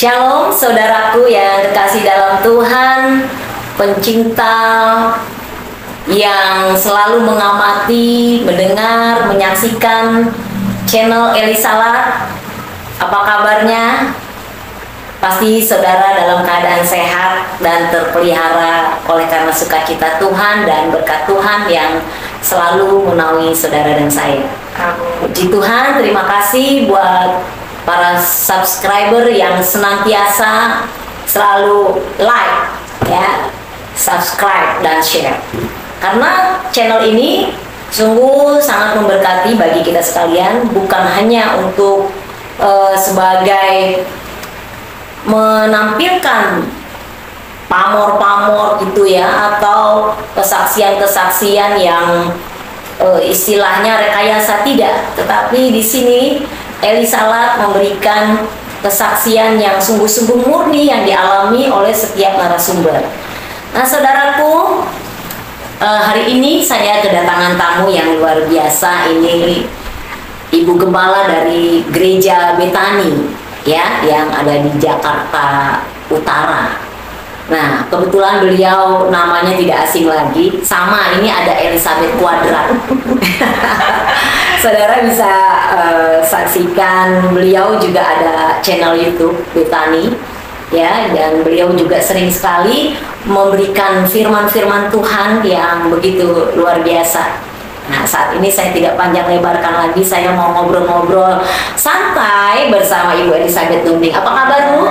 Shalom saudaraku yang terkasih dalam Tuhan, pencinta yang selalu mengamati, mendengar, menyaksikan channel Elisalat. Apa kabarnya? Pasti saudara dalam keadaan sehat dan terpelihara oleh karena sukacita Tuhan dan berkat Tuhan yang selalu menaungi saudara dan saya. Puji Tuhan, terima kasih buat para subscriber yang senantiasa selalu like, ya, subscribe dan share. Karena channel ini sungguh sangat memberkati bagi kita sekalian, bukan hanya untuk sebagai menampilkan pamor-pamor gitu ya, atau kesaksian-kesaksian yang istilahnya rekayasa, tidak, tetapi di sini Elisalat memberikan kesaksian yang sungguh-sungguh murni yang dialami oleh setiap narasumber. Nah, saudaraku, hari ini saya kedatangan tamu yang luar biasa. Ini Ibu Gembala dari Gereja Betani, ya, yang ada di Jakarta Utara. Nah, kebetulan beliau namanya tidak asing lagi, sama ini ada Elizabeth Kuadrat. Saudara bisa saksikan, beliau juga ada channel YouTube Betani, ya, dan beliau juga sering sekali memberikan firman-firman Tuhan yang begitu luar biasa. Nah, saat ini saya tidak panjang lebarkan lagi, saya mau ngobrol-ngobrol santai bersama Ibu Elizabeth Nunding. Apa kabar, Bu?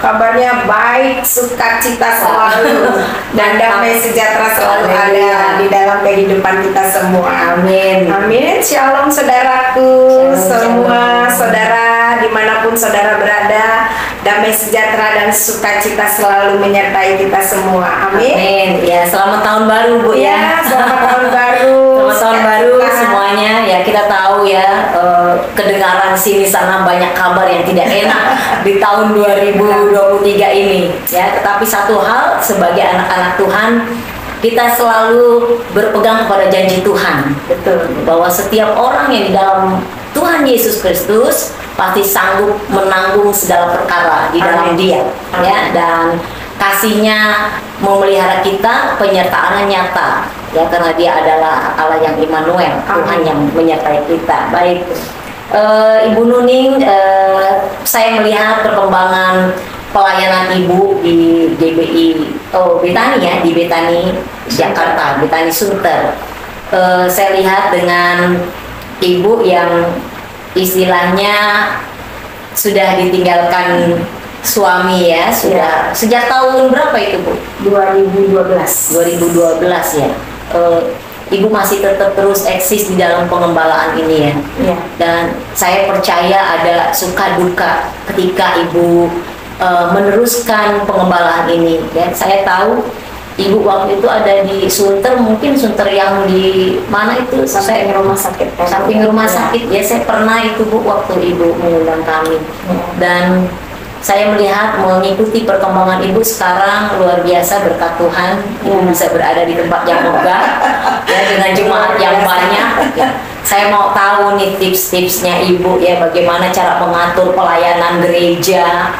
Kabarnya baik, sukacita selalu dan damai sejahtera selalu ada di dalam kehidupan kita semua. Amin. Amin. Shalom saudaraku, semua saudara dimanapun saudara berada, damai sejahtera dan sukacita selalu menyertai kita semua. Amin. Amin. Ya, selamat tahun baru, Bu, ya. Selamat tahun baru. Selamat tahun baru semuanya. Ya, kita tahu ya, kedengaran sini sana banyak kabar yang tidak enak di tahun 2023 ini, ya. Tetapi satu hal, sebagai anak-anak Tuhan, kita selalu berpegang kepada janji Tuhan. Betul. Bahwa setiap orang yang di dalam Tuhan Yesus Kristus pasti sanggup menanggung segala perkara di dalam Dia, ya, dan kasih-Nya memelihara kita, penyertaannya nyata, ya, karena Dia adalah Allah yang Immanuel, Tuhan yang menyertai kita. Baik, Ibu Nuning, saya melihat perkembangan pelayanan Ibu di DBI, Betani, ya, di Betani Jakarta, Betani Sunter. Saya lihat dengan Ibu yang istilahnya sudah ditinggalkan suami, ya, sudah sejak tahun berapa itu, Bu? 2012 ya. Ibu masih tetap terus eksis di dalam pengembalaan ini, ya. Ya. Dan saya percaya ada suka duka ketika Ibu meneruskan pengembalaan ini, ya. Saya tahu Ibu waktu itu ada di Sunter, mungkin Sunter yang di mana itu? Samping rumah sakit. Samping rumah sakit, ya. Saya pernah itu, Bu, waktu Ibu mengundang kami. Dan saya melihat mengikuti perkembangan Ibu sekarang luar biasa, berkat Tuhan. Ibu bisa berada di tempat yang megah, ya, dengan jemaat yang banyak, ya. Saya mau tahu nih tips-tipsnya Ibu, ya, bagaimana cara mengatur pelayanan gereja,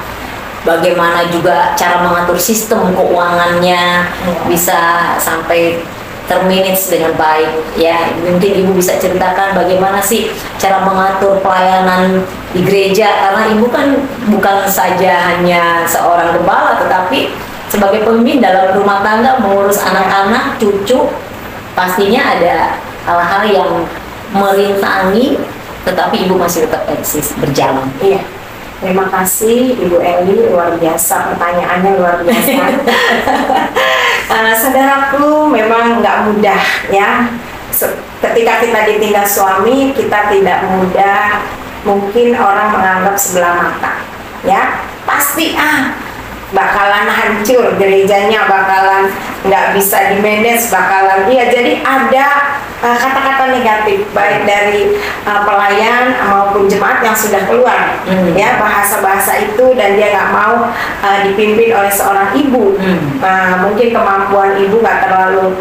bagaimana juga cara mengatur sistem keuangannya bisa sampai termanage dengan baik, ya. Mungkin Ibu bisa ceritakan bagaimana sih cara mengatur pelayanan di gereja, karena Ibu kan bukan saja hanya seorang gembala, tetapi sebagai pemimpin dalam rumah tangga, mengurus anak-anak, cucu, pastinya ada hal-hal yang merintangi, tetapi Ibu masih tetap eksis, berjalan. Iya. Terima kasih Ibu Eli, luar biasa, pertanyaannya luar biasa. Saudaraku, memang nggak mudah, ya. Ketika kita ditinggal suami, kita tidak mudah. Mungkin orang menganggap sebelah mata, ya. Pasti bakalan hancur gerejanya, bakalan nggak bisa di-manage, bakalan, iya. Jadi ada kata-kata negatif baik dari pelayan maupun jemaat yang sudah keluar, ya, bahasa-bahasa itu, dan dia nggak mau dipimpin oleh seorang ibu. Mungkin kemampuan ibu nggak terlalu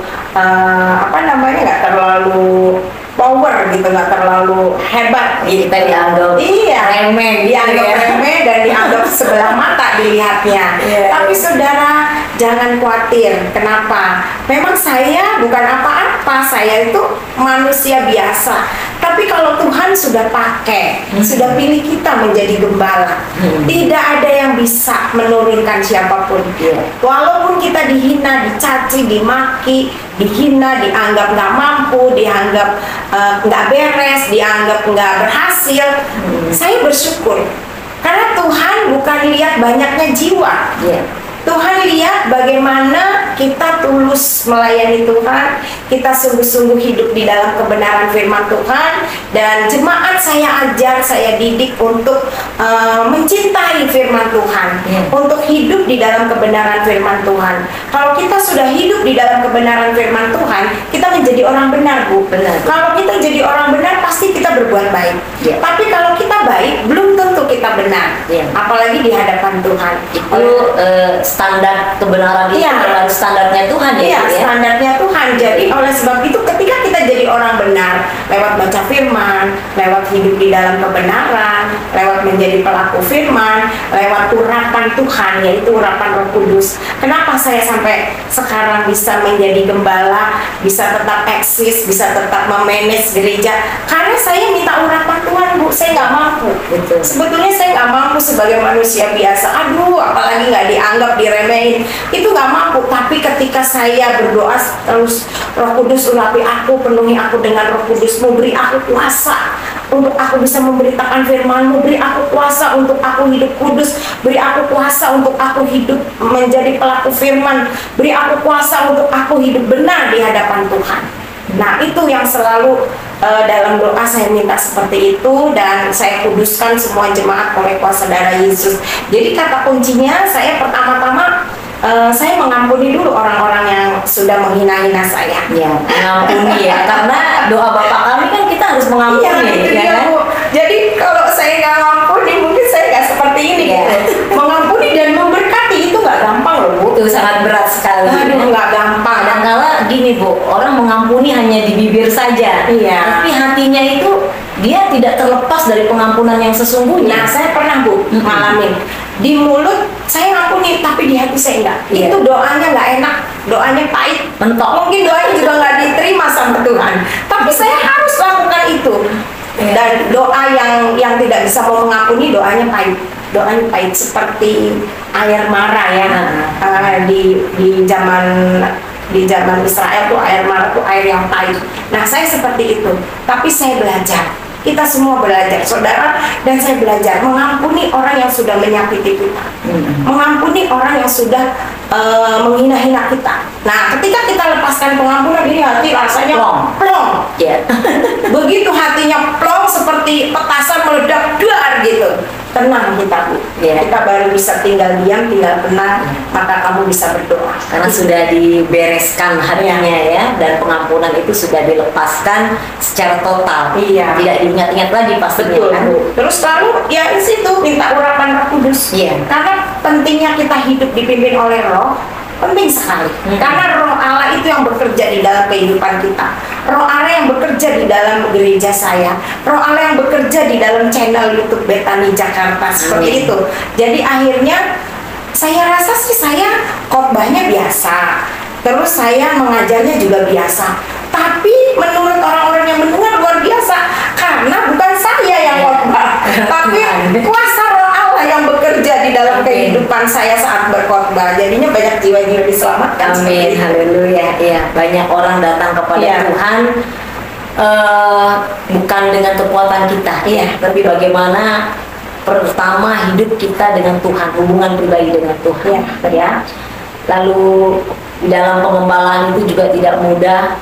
nggak terlalu over gitu, nggak terlalu hebat. Kita dianggap Iya, remeh gitu dianggap ya. remeh dan dianggap sebelah mata dilihatnya. Iya. Tapi saudara, jangan khawatir. Kenapa? Memang saya bukan apa-apa, saya itu manusia biasa. Tapi kalau Tuhan sudah pakai, sudah pilih kita menjadi gembala, tidak ada yang bisa menurunkan siapapun. Iya. Walaupun kita dihina, dicaci, dimaki, dihina, dianggap nggak mampu, dianggap nggak beres, dianggap nggak berhasil, saya bersyukur. Karena Tuhan bukan lihat banyaknya jiwa. Iya. Tuhan lihat bagaimana kita tulus melayani Tuhan, kita sungguh-sungguh hidup di dalam kebenaran firman Tuhan, dan jemaat saya ajar, saya didik untuk mencintai firman Tuhan, untuk hidup di dalam kebenaran firman Tuhan. Kalau kita sudah hidup di dalam kebenaran firman Tuhan, kita menjadi orang benar, Bu. Benar. Kalau kita jadi orang benar, pasti kita berbuat baik. Iya. Tapi kalau kita baik, belum tentu kita benar. Iya. Apalagi di hadapan Tuhan. Itu standar kebenaran itu Iya. adalah standarnya Tuhan ya. Iya, Bu, ya? standarnya Tuhan. Jadi oleh sebab itu ketika kita jadi orang benar, lewat baca firman, lewat hidup di dalam kebenaran, lewat menjadi pelaku firman, lewat urapan Tuhan, yaitu urapan Roh Kudus. Kenapa saya sampai sekarang bisa menjadi gembala, bisa tetap eksis, bisa tetap memanage gereja? Karena saya minta urapan Tuhan, Bu. Saya nggak mampu. Betul. Sebetulnya saya nggak mampu sebagai manusia biasa. Aduh, apalagi nggak dianggap, diremehin, itu nggak mampu. Tapi ketika saya berdoa terus, Roh Kudus urapi aku, penuhi aku dengan Roh Kudus-Mu, beri aku kuasa untuk aku bisa memberitakan firman-Mu, beri aku kuasa untuk aku hidup kudus, beri aku kuasa untuk aku hidup menjadi pelaku firman, beri aku kuasa untuk aku hidup benar di hadapan Tuhan. Nah, itu yang selalu dalam doa saya minta seperti itu, dan saya kuduskan semua jemaat oleh kuasa darah Yesus. Jadi kata kuncinya, saya pertama-tama saya mengampuni dulu orang-orang yang sudah menghina-hina saya. Ya, mengampuni ya. Karena doa Bapak kami kan kita harus mengampuni, Iya, itu ya dia, kan? Bu. Jadi kalau saya nggak ngampuni, mungkin saya nggak seperti ini. Iya. Gitu. Mengampuni dan memberkati itu nggak gampang loh, Bu. Itu sangat berat sekali. Aduh, nggak gampang. Kadang-kala gini Bu, orang mengampuni hanya di bibir saja. Iya. Tapi hatinya itu dia tidak terlepas dari pengampunan yang sesungguhnya. Nah, saya pernah, Bu, ngalamin. Di mulut saya ngampuni, tapi di hati saya enggak. Iya. Itu doanya nggak enak, doanya pahit. Mentok. Mungkin doanya juga nggak diterima sama Tuhan. Tapi saya harus lakukan itu. Iya. Dan doa yang tidak bisa mau mengampuni, doanya pahit. Doanya pahit seperti air mara ya. Di zaman Israel tuh air mara tuh air yang pahit. Nah, saya seperti itu. Tapi saya belajar. Kita semua belajar, saudara, dan saya belajar mengampuni orang yang sudah menyakiti kita, mengampuni orang yang sudah menghina-hina kita. Nah, ketika kita lepaskan pengampunan, ini hati rasanya plong. Ya. Begitu hatinya plong, seperti petasan meledak, dar gitu. Tenang kita, Bu. Ya. Kita baru bisa tinggal diam, tinggal tenang, maka kamu bisa berdoa. Karena sudah dibereskan hatinya ya, dan pengampunan itu sudah dilepaskan secara total. Iya. Tidak diingat-ingat lagi pastinya. Betul, Kan? Bu. Terus lalu ya di situ minta urapan Roh Kudus. Iya. Karena pentingnya kita hidup dipimpin oleh Roh, penting sekali. Karena Roh Allah itu yang bekerja di dalam kehidupan kita. Roh Allah yang bekerja di dalam gereja saya. Roh Allah yang bekerja di dalam channel YouTube Betani Jakarta. Seperti itu. Jadi akhirnya saya rasa sih saya khotbahnya biasa. Terus saya mengajarnya juga biasa. Tapi menurut orang-orang yang mendengar luar biasa, karena bukan saya yang khotbah, tapi kuasa Roh Allah yang bekerja di dalam kehidupan saya saat berkhotbah. Jadinya banyak jiwa-jiwa diselamatkan. Amin, haleluya. Ya, banyak orang datang kepada Iya. Tuhan bukan dengan kekuatan kita, Iya. tapi bagaimana pertama hidup kita dengan Tuhan, hubungan pribadi dengan Tuhan, ya. Lalu di dalam pengembalaan itu juga tidak mudah,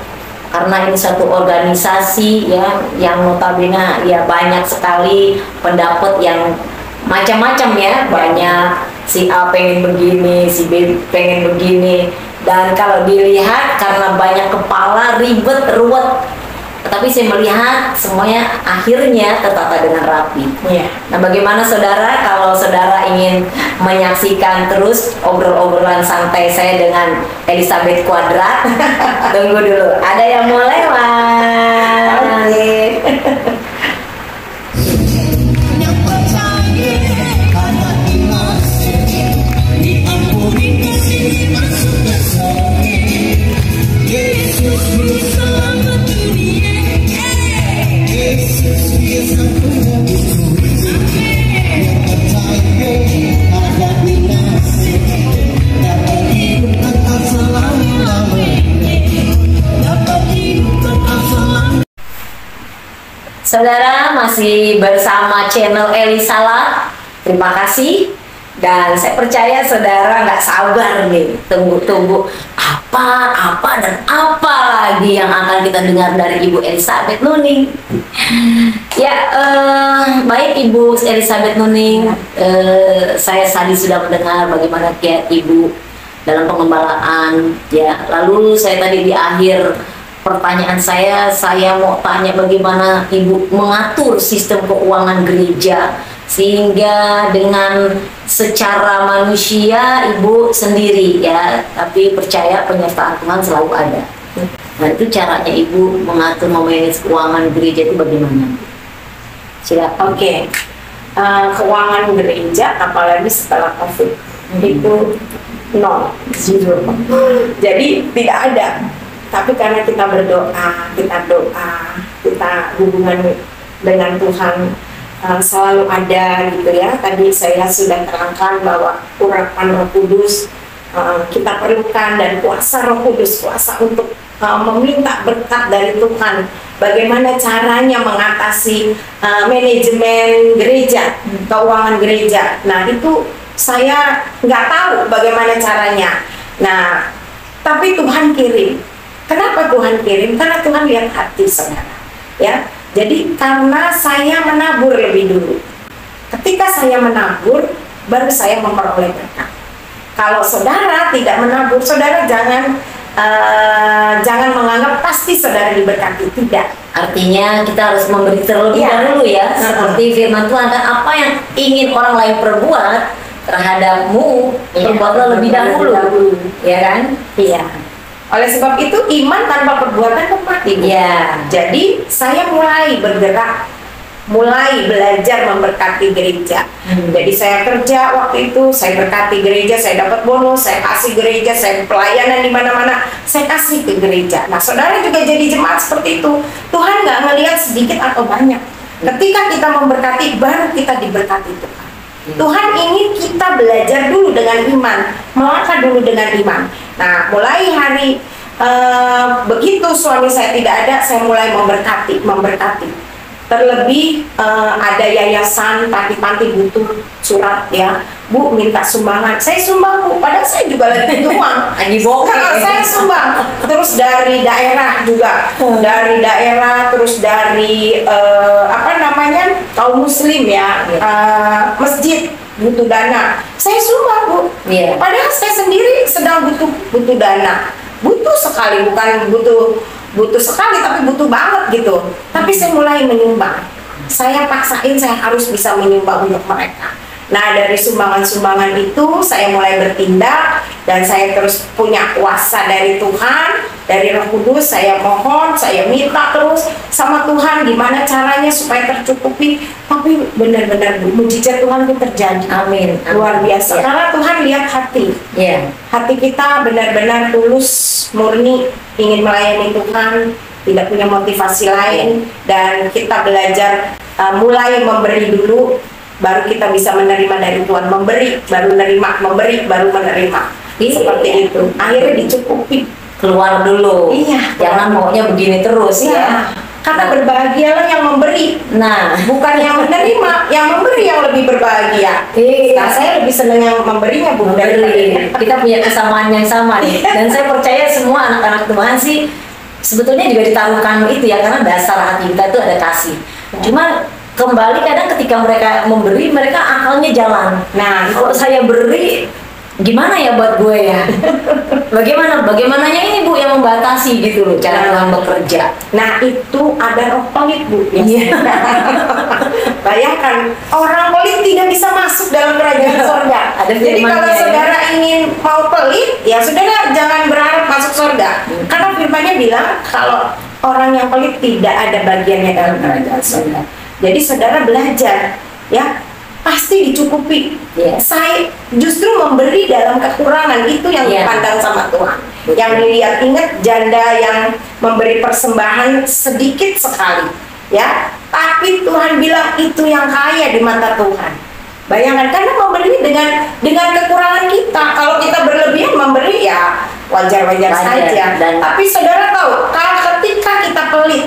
karena ini satu organisasi ya, yang notabene ya banyak sekali pendapat yang macam-macam ya, banyak si A pengen begini, si B pengen begini, dan kalau dilihat karena banyak kepala ribet ruwet, tapi saya melihat semuanya akhirnya tertata dengan rapi. Iya. Nah, bagaimana saudara kalau saudara ingin menyaksikan terus obrol-obrolan santai saya dengan Elizabeth Quadrat? Tunggu dulu, ada yang mau lewat. Amin. Saudara masih bersama channel Eli Salah. Terima kasih. Dan saya percaya saudara nggak sabar nih, tunggu-tunggu apa dan apa lagi yang akan kita dengar dari Ibu Elizabeth Nuning. Ya, baik Ibu Elizabeth Nuning, saya tadi sudah mendengar bagaimana kiat Ibu dalam pengembalaan. Ya, lalu saya tadi di akhir pertanyaan saya mau tanya bagaimana Ibu mengatur sistem keuangan gereja sehingga dengan secara manusia Ibu sendiri ya, tapi percaya penyertaan Tuhan selalu ada. Nah, itu caranya Ibu mengatur memanage keuangan gereja itu bagaimana? Silakan. Oke. Keuangan gereja apalagi setelah COVID itu nol, zero. Jadi tidak ada. Tapi karena kita berdoa, kita hubungan dengan Tuhan selalu ada gitu ya. Tadi saya sudah terangkan bahwa urapan Roh Kudus kita perlukan, dan kuasa Roh Kudus, kuasa untuk meminta berkat dari Tuhan. Bagaimana caranya mengatasi manajemen gereja, keuangan gereja. Nah itu saya nggak tahu bagaimana caranya. Nah tapi Tuhan kirim. Kenapa Tuhan kirim? Karena Tuhan lihat hati saudara. Ya, jadi karena saya menabur lebih dulu. Ketika saya menabur, baru saya memperoleh berkat. Kalau saudara tidak menabur, saudara jangan menganggap pasti saudara diberkati. Tidak. Artinya kita harus memberi terlebih dahulu ya. Seperti firman Tuhan, kan apa yang ingin orang lain perbuat terhadapmu, perbuatlah lebih dahulu. Ya kan? Iya. Oleh sebab itu iman tanpa perbuatan kan mati. Ya. Jadi saya mulai bergerak, mulai belajar memberkati gereja. Jadi saya kerja waktu itu, saya berkati gereja, saya dapat bonus, saya kasih gereja, saya pelayanan di mana-mana, saya kasih ke gereja. Nah, saudara juga jadi jemaat seperti itu. Tuhan nggak melihat sedikit atau banyak. Ketika kita memberkati, baru kita diberkati Tuhan. Tuhan ingin kita belajar dulu dengan iman, melangkah dulu dengan iman. Nah, mulai hari begitu suami saya tidak ada, saya mulai memberkati. Terlebih ada yayasan panti-panti butuh surat ya, Bu minta sumbangan, saya sumbang Bu, padahal saya juga lagi uang. Saya sumbang. Terus dari daerah juga, terus dari kaum muslim ya, masjid butuh dana, saya sumbang Bu. Padahal saya sendiri sedang butuh dana, butuh sekali, bukan butuh sekali tapi butuh banget gitu. Tapi saya mulai menyumbang, saya paksain saya harus bisa menyumbang untuk mereka. Nah, dari sumbangan-sumbangan itu saya mulai bertindak, dan saya terus punya kuasa dari Tuhan, dari Roh Kudus. Saya mohon, saya minta terus sama Tuhan gimana caranya supaya tercukupi. Tapi benar-benar mujizat Tuhan itu terjadi. Amin. Luar biasa. Karena Tuhan lihat hati. Hati kita benar-benar tulus, murni, ingin melayani Tuhan, tidak punya motivasi lain, dan kita belajar mulai memberi dulu, baru kita bisa menerima dari Tuhan. Memberi, baru menerima, memberi, baru menerima. Seperti itu. Akhirnya dicukupi. Keluar dulu. Jangan maunya begini terus ya. Karena berbahagialah yang memberi. Nah, bukan yang menerima. Yang memberi yang lebih berbahagia. Nah, saya lebih senang yang memberinya, Bu. Kita punya kesamaan yang sama nih. Dan saya percaya semua anak-anak Tuhan sih sebetulnya juga ditaruhkan itu ya, karena dasar hati kita itu ada kasih. Cuma kembali kadang ketika mereka memberi, mereka akalnya jalan. Nah, kalau saya beri, gimana ya buat gue ya? Bagaimananya ini Bu yang membatasi gitu loh cara Tuhan bekerja. Nah, itu ada roh pelit Bu. Bayangkan orang pelit tidak bisa masuk dalam kerajaan surga. Jadi kalau saudara ingin mau pelit, ya saudara jangan berharap masuk surga. Karena firman-Nya bilang kalau orang yang pelit tidak ada bagiannya dalam kerajaan surga. Jadi saudara belajar, ya, pasti dicukupi. Saya justru memberi dalam kekurangan, itu yang dipandang sama Tuhan. Yang dilihat, ingat janda yang memberi persembahan sedikit sekali, ya, tapi Tuhan bilang itu yang kaya di mata Tuhan. Bayangkan, karena memberi dengan kekurangan kita. Kalau kita berlebihan memberi, ya wajar-wajar saja. Tapi saudara tahu, kalau ketika kita pelit,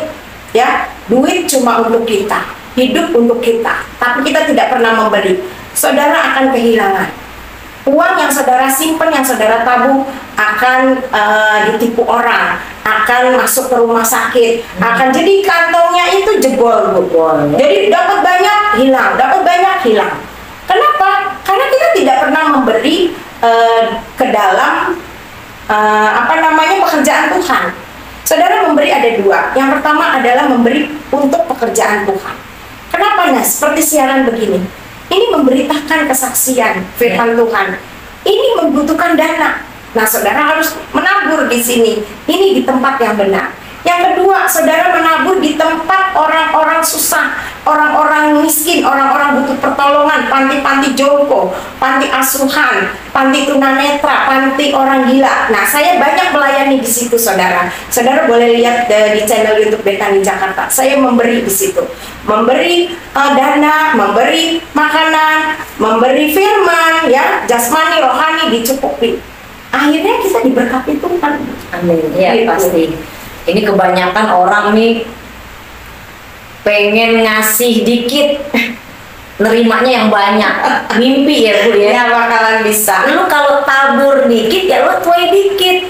ya, duit cuma untuk kita, hidup untuk kita, tapi kita tidak pernah memberi, saudara akan kehilangan. Uang yang saudara simpan, yang saudara tabung akan ditipu orang, akan masuk ke rumah sakit, akan jadi kantongnya itu jebol. Jadi dapat banyak hilang, dapat banyak hilang. Kenapa? Karena kita tidak pernah memberi ke dalam pekerjaan Tuhan. Saudara memberi ada dua. Yang pertama adalah memberi untuk pekerjaan Tuhan. Kenapa? Nah, seperti siaran begini, ini memberitakan kesaksian firman Tuhan. Ini membutuhkan dana. Nah, saudara harus menabur di sini. Ini di tempat yang benar. Yang kedua, saudara menabur di tempat orang-orang susah, orang-orang miskin, orang-orang butuh pertolongan, panti-panti jompo, panti asuhan, panti tunanetra, panti orang gila. Nah, saya banyak melayani di situ, saudara. Saudara boleh lihat di channel YouTube Betani Jakarta. Saya memberi di situ, memberi dana, memberi makanan, memberi firman, ya, jasmani, rohani dicukupi. Akhirnya kita diberkati Tuhan. Amin. Ya, gitu. pasti. Ini kebanyakan orang nih pengen ngasih dikit, nerimanya yang banyak. Mimpi ya Bu ya. Ya bakalan bisa. Lu kalau tabur dikit ya lu tuai dikit.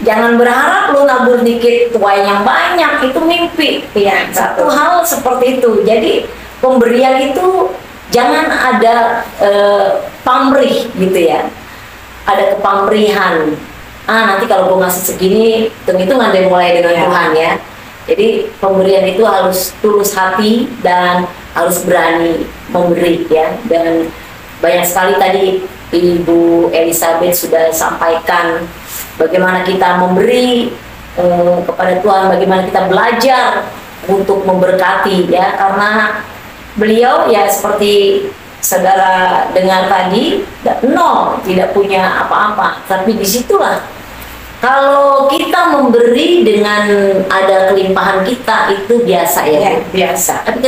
Jangan berharap lu nabur dikit tuai yang banyak, itu mimpi. Ya, satu hal seperti itu. Jadi pemberian itu jangan ada pamrih gitu ya. Ada kepamrihan. Nanti kalau gue ngasih segini, hitung-hitungan deh mulai dengan Tuhan ya. Jadi pemberian itu harus tulus hati dan harus berani memberi ya. Dan banyak sekali tadi Ibu Elizabeth sudah sampaikan bagaimana kita memberi kepada Tuhan, bagaimana kita belajar untuk memberkati ya. Karena beliau ya seperti saudara dengar tadi, nol, tidak punya apa-apa. Tapi disitulah kalau kita memberi dengan ada kelimpahan kita, itu biasa ya, biasa. Tapi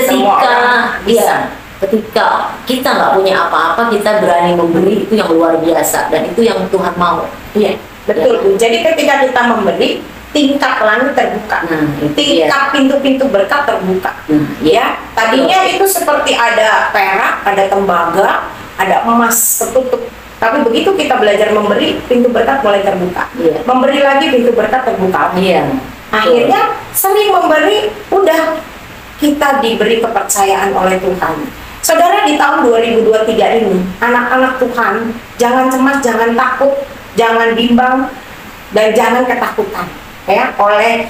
ketika kita nggak punya apa-apa, kita berani memberi, itu yang luar biasa dan itu yang Tuhan mau. Iya, betul Bu. Jadi ketika kita memberi, tingkap langit terbuka, tingkap pintu-pintu berkat terbuka. Ya, tadinya itu seperti ada perak, ada tembaga, ada emas tertutup. Tapi begitu kita belajar memberi, pintu berkat mulai terbuka. Memberi lagi, pintu berkat terbuka. Akhirnya sering memberi, udah kita diberi kepercayaan oleh Tuhan. Saudara, di tahun 2023 ini, anak-anak Tuhan, jangan cemas, jangan takut, jangan bimbang, dan jangan ketakutan ya oleh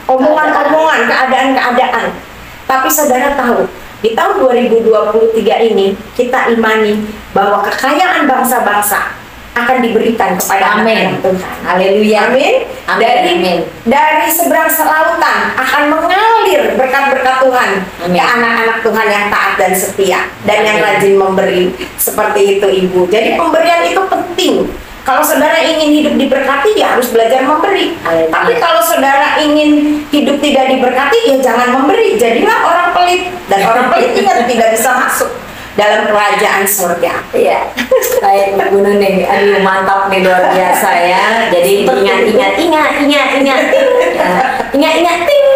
omongan-omongan, keadaan-keadaan. Tapi saudara tahu, di tahun 2023 ini kita imani bahwa kekayaan bangsa-bangsa akan diberikan kepada anak-anak Tuhan. Haleluya. Amin. Dari seberang lautan akan mengalir berkat-berkat Tuhan ke anak-anak Tuhan yang taat dan setia dan yang rajin memberi. Seperti itu Ibu. Jadi pemberian itu penting. Kalau saudara ingin hidup diberkati, ya harus belajar memberi. Tapi kalau saudara ingin hidup tidak diberkati, ya jangan memberi. Jadilah orang pelit. Dan orang pelit ingat tidak bisa masuk dalam kerajaan surga. Iya. Baik Bu Nuning, aduh mantap nih, luar biasa ya. Jadi ingat, ting,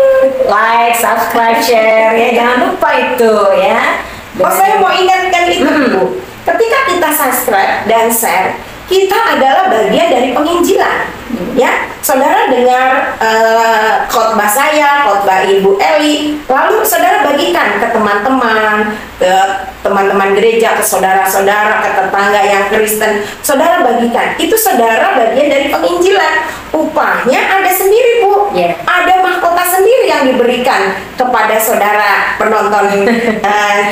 like, subscribe, share ya, jangan lupa itu ya. Saya mau ingatkan itu Bu. Ketika kita subscribe dan share, kita adalah bagian dari penginjilan. Ya, saudara dengar khotbah saya, khotbah Ibu Eli, lalu saudara bagikan ke teman-teman, ke teman-teman gereja, ke saudara-saudara, ke tetangga yang Kristen. Saudara bagikan, itu saudara bagian dari penginjilan. Upahnya ada sendiri Bu, ada mahkota sendiri yang diberikan kepada saudara penonton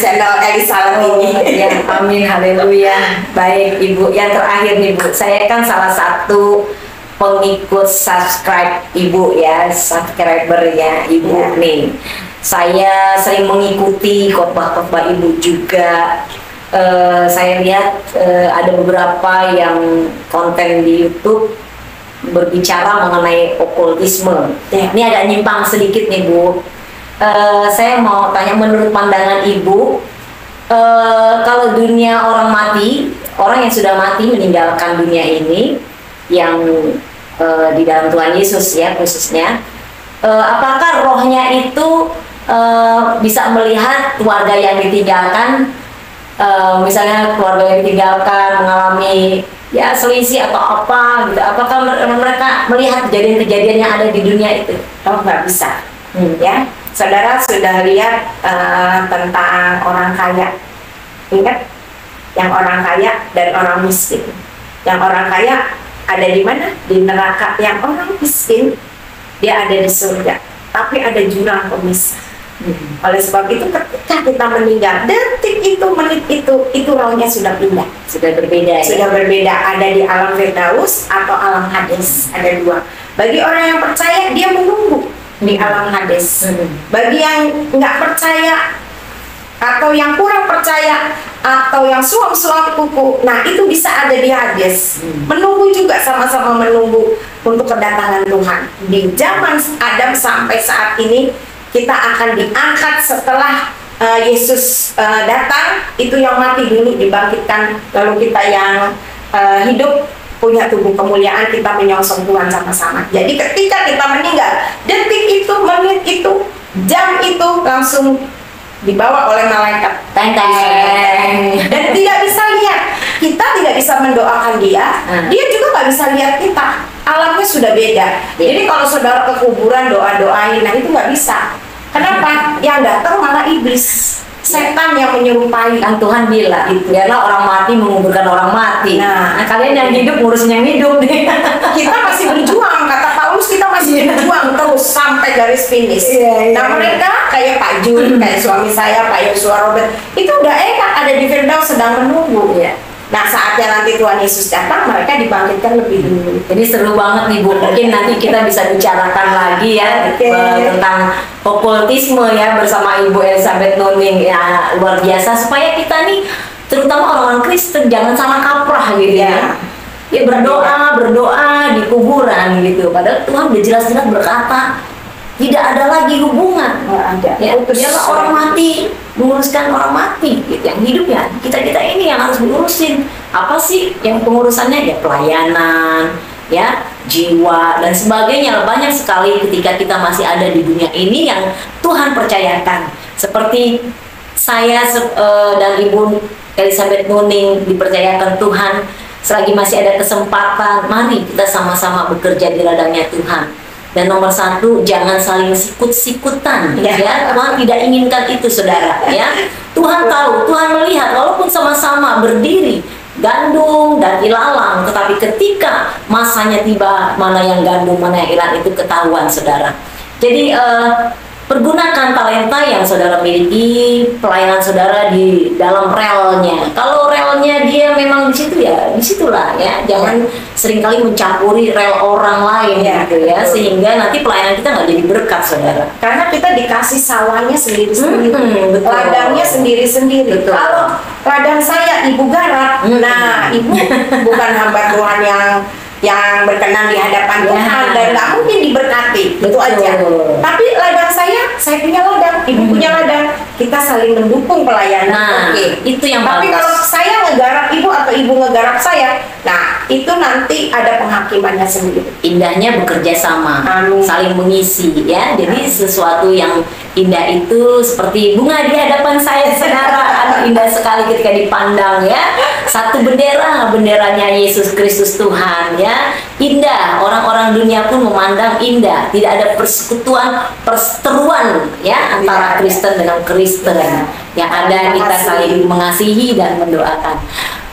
channel Eli Salam ini. Amin, haleluya. Baik Ibu, yang terakhir nih Bu, saya kan salah satu pengikut subscribe Ibu ya, subscriber ya Ibu nih. Saya sering mengikuti khotbah-khotbah Ibu juga. Saya lihat ada beberapa yang konten di YouTube berbicara mengenai okultisme. Ini agak nyimpang sedikit nih Bu. Saya mau tanya, menurut pandangan Ibu, kalau dunia orang mati, orang yang sudah mati meninggalkan dunia ini, yang di dalam Tuhan Yesus ya khususnya, apakah rohnya itu bisa melihat keluarga yang ditinggalkan, misalnya keluarga yang ditinggalkan mengalami ya selisih atau apa gitu, apakah mereka melihat kejadian-kejadian yang ada di dunia itu? Oh, nggak bisa. Ya, saudara sudah lihat tentang orang kaya. Ingat, yang orang kaya dan orang miskin. Yang orang kaya ada di mana? Di neraka. Yang orang miskin, dia ada di surga. Tapi ada jurang pemisah. Oleh sebab itu, ketika kita meninggal, detik itu, menit itu rohnya sudah pindah. Sudah berbeda ya? Sudah berbeda. Ada di alam Firdaus atau alam Hades. Ada dua. Bagi orang yang percaya, dia menunggu di alam Hades. Bagi yang nggak percaya atau yang kurang percaya atau yang suam-suam kuku, nah itu bisa ada di Hades. Menunggu juga, sama-sama menunggu untuk kedatangan Tuhan. Di zaman Adam sampai saat ini kita akan diangkat setelah Yesus datang. Itu yang mati dulu dibangkitkan, lalu kita yang hidup punya tubuh kemuliaan, kita menyongsong Tuhan sama-sama. Jadi ketika kita meninggal, detik itu, menit itu, jam itu langsung dibawa oleh malaikat. Teng. Dan tidak bisa lihat, kita tidak bisa mendoakan dia, dia juga nggak bisa lihat kita. Alamnya sudah beda. Jadi kalau saudara ke kuburan doa-doain, nah itu nggak bisa. Kenapa? Yang datang malah iblis, setan yang menyerupai. Kan Tuhan bilang, biarlah orang mati menguburkan orang mati. Nah, kalian yang hidup ngurusin yang hidup nih. Kita masih berjuang, kata Paulus, kita masih berjuang terus sampai garis finish. Nah, mereka kayak Pak Jun, kayak suami saya, Pak Yosua Robert, itu udah enak ada di Firdaus sedang menunggu ya. Nah, saatnya nanti Tuhan Yesus datang, mereka dibangkitkan lebih dulu. Jadi seru banget nih Bu, mungkin nanti kita bisa bicarakan lagi ya tentang okultisme ya bersama Ibu Elizabeth Nuning ya, luar biasa, supaya kita nih terutama orang-orang Kristen jangan salah kaprah gitu ya. Ya berdoa di kuburan gitu, padahal Tuhan udah jelas-jelas berkata tidak ada lagi hubungan. Ya, biarlah orang mati menguruskan orang mati gitu. Yang hidup ya kita ini yang harus mengurusin. Apa sih yang pengurusannya? Ya pelayanan, ya jiwa dan sebagainya. Banyak sekali ketika kita masih ada di dunia ini yang Tuhan percayakan. Seperti saya dan Ibu Elizabeth Nuning dipercayakan Tuhan, selagi masih ada kesempatan, mari kita sama-sama bekerja di ladangnya Tuhan. Dan nomor satu, jangan saling sikut-sikutan ya. Tuhan tidak inginkan itu saudara ya. Tuhan tahu, Tuhan melihat walaupun sama-sama berdiri gandum dan ilalang, tetapi ketika masanya tiba, mana yang gandum, mana yang ilalang itu ketahuan saudara. Jadi pergunakan talenta yang saudara miliki, pelayanan saudara di dalam relnya. Kalau relnya dia memang di situ ya, disitulah ya. Jangan seringkali mencampuri rel orang lain gitu ya, sehingga nanti pelayanan kita nggak jadi berkat saudara. Karena kita dikasih sawahnya sendiri-sendiri, ladangnya sendiri-sendiri. Kalau ladang saya ibu garap, nah ibu bukan hamba Tuhan yang berkenan di hadapan Tuhan dan nggak mungkin diberkati, itu aja. Tapi ladang saya punya ladang, ibu punya ladang, kita saling mendukung pelayanan. Nah, itu yang tapi bagus. kalau saya ngegarap ibu atau ibu ngegarap saya, nah itu nanti ada penghakimannya sendiri. Indahnya bekerja sama, saling mengisi ya. Jadi sesuatu yang indah itu seperti bunga di hadapan saya saudara. Indah sekali ketika dipandang ya. Satu bendera, benderanya Yesus Kristus Tuhan ya. Indah, orang-orang dunia pun memandang indah. Tidak ada persekutuan, perseteruan ya antara Kristen dengan Kristen. Yang ada kita saling mengasihi dan mendoakan.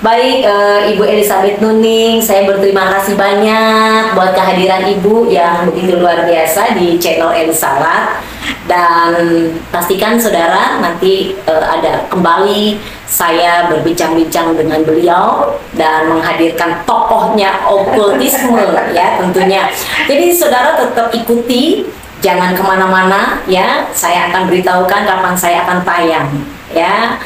Baik, Ibu Elizabeth Nuning, saya berterima kasih banyak buat kehadiran Ibu yang begitu luar biasa di channel Elisalat. Dan pastikan saudara nanti ada kembali saya berbincang-bincang dengan beliau dan menghadirkan tokohnya okultisme ya tentunya. Jadi saudara tetap ikuti, jangan kemana-mana ya. Saya akan beritahukan kapan saya akan tayang ya.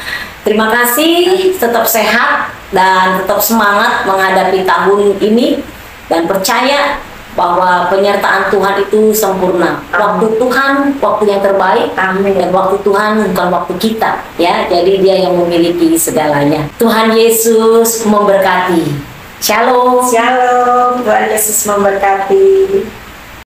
Terima kasih, tetap sehat dan tetap semangat menghadapi tahun ini dan percaya bahwa penyertaan Tuhan itu sempurna. Waktu Tuhan, waktu yang terbaik. Amin. Dan waktu Tuhan bukan waktu kita, ya. Jadi Dia yang memiliki segalanya. Tuhan Yesus memberkati. Shalom. Shalom, Tuhan Yesus memberkati.